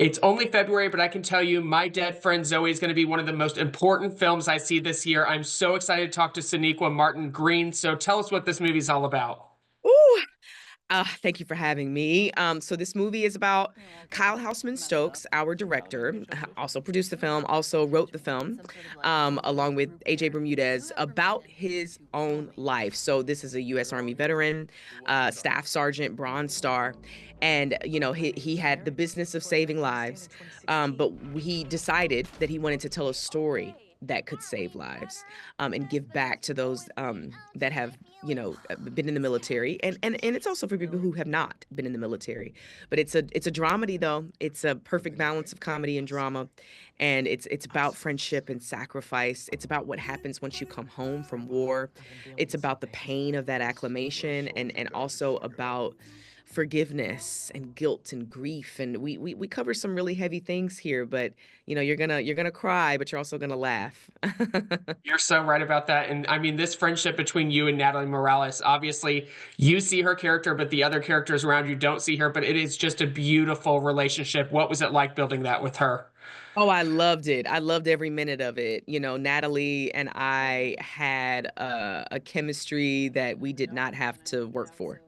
It's only February, but I can tell you My Dead Friend Zoe is going to be one of the most important films I see this year. I'm so excited to talk to Sonequa Martin-Green. So tell us what this movie's all about. Ooh, thank you for having me. So this movie is about Kyle Hausmann-Stokes, our director, also produced the film, also wrote the film, along with AJ Bermudez, about his own life. So this is a U.S. Army veteran, Staff Sergeant, Bronze Star, and he had the business of saving lives, but he decided that he wanted to tell a story that could save lives, and give back to those that have been in the military, and it's also for people who have not been in the military. But it's a dramedy, though. It's a perfect balance of comedy and drama, and it's about friendship and sacrifice. It's about what happens once you come home from war. It's about the pain of that acclimation, and also about forgiveness and guilt and grief. And we cover some really heavy things here, but you're gonna cry, but you're also gonna laugh. You're so right about that. And I mean, this friendship between you and Natalie Morales, obviously, you see her character, but the other characters around you don't see her. But it is just a beautiful relationship. What was it like building that with her? Oh, I loved it. I loved every minute of it. Natalie and I had a chemistry that we did not have to work for.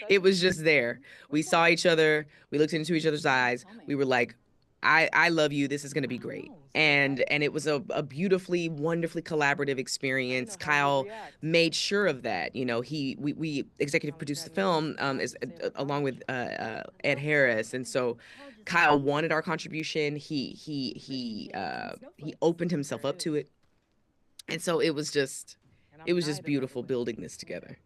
It was just there. We saw each other, we looked into each other's eyes. We were like, I love you. This is going to be great. And it was a beautifully, wonderfully collaborative experience. Kyle made sure of that. We executive produced the film, along with Ed Harris, and so Kyle wanted our contribution. He opened himself up to it, and so it was just beautiful building this together.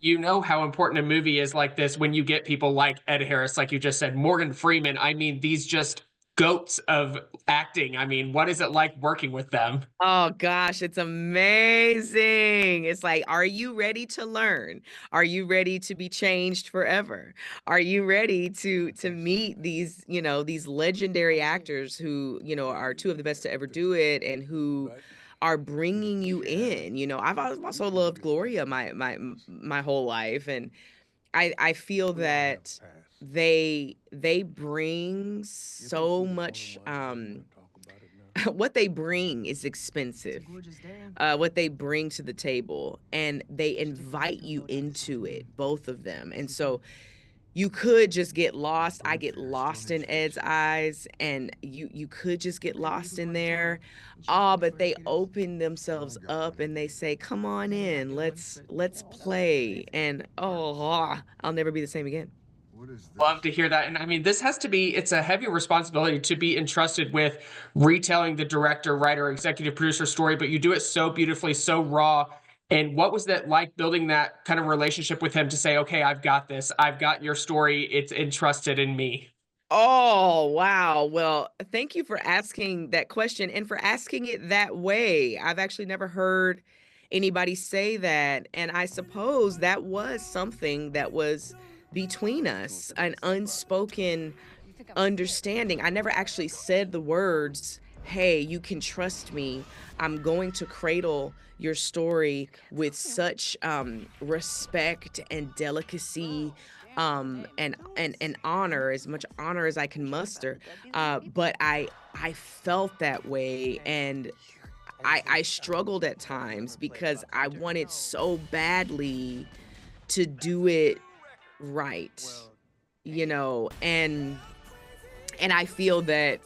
You know how important a movie is like this when you get people like Ed Harris, like you just said, Morgan Freeman. I mean, these just goats of acting. I mean, what is it like working with them? Oh gosh, it's amazing. It's like, are you ready to learn? Are you ready to be changed forever? Are you ready to meet these legendary actors who, are two of the best to ever do it, and who are bringing you in? I've also loved Gloria my whole life, and I feel that they bring so much. What they bring is expensive. What they bring to the table, and they invite you into it, both of them. And so you could just get lost. I get lost in Ed's eyes, and you could just get lost in there. But they open themselves up and they say, "Come on in. Let's play." And I'll never be the same again. Love to hear that. And I mean, this has to be, it's a heavy responsibility to be entrusted with retelling the director, writer, executive producer story, but you do it so beautifully, so raw. And what was that like building that kind of relationship with him to say, okay, I've got this, I've got your story, it's entrusted in me? Oh, wow. Well, thank you for asking that question and for asking it that way. I've actually never heard anybody say that. And I suppose that was something that was between us, an unspoken understanding. I never actually said the words, "Hey, you can trust me. I'm going to cradle your story with such respect and delicacy, and honor, as much honor as I can muster." But I felt that way, and I struggled at times because I wanted so badly to do it right, and I feel that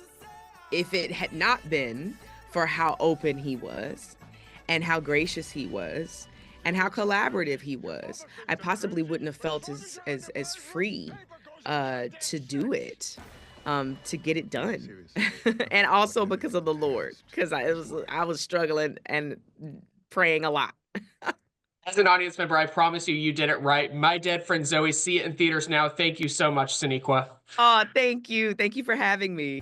if it had not been for how open he was, and how gracious he was, and how collaborative he was, I possibly wouldn't have felt as free to do it, to get it done. And also because of the Lord, because I was struggling and praying a lot. As an audience member, I promise you, you did it right. My Dead Friend Zoe, see it in theaters now. Thank you so much, Sonequa. Oh, thank you. Thank you for having me.